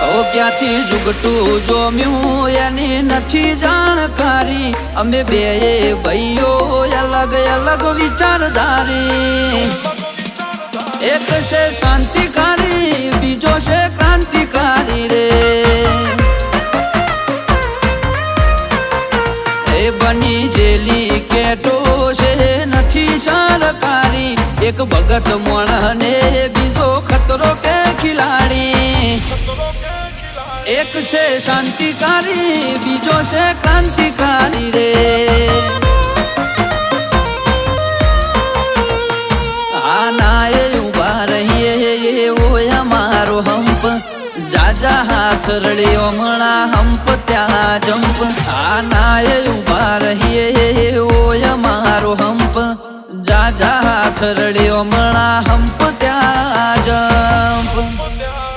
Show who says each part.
Speaker 1: ઓ ક્યાંથી જુગટું જોમ્યું એની નથી જાણકારી અમે બે ભાઈઓ અલગ અલગ વિચારધારી એક છે શાંતિકારી બીજો છે ક્રાંતિકારી રે એ બની જેલી કેટો છે નથી સરકારી એક ભગત મોણ ને બીજો ખતરો કે ખિલાડી એક છે શાંતિકારી બીજો છે ક્રાંતિકારી રે આના એ ઉભા રહીએ એવો અમારો હંપ જાજા હાથ રળ્યો મણા હંપ ત્યાં જંપ આના એ ઉભા રહીએ એવો અમારો હંપ જાજા હાથ રળ્યો મણા હંપ ત્યાં જંપ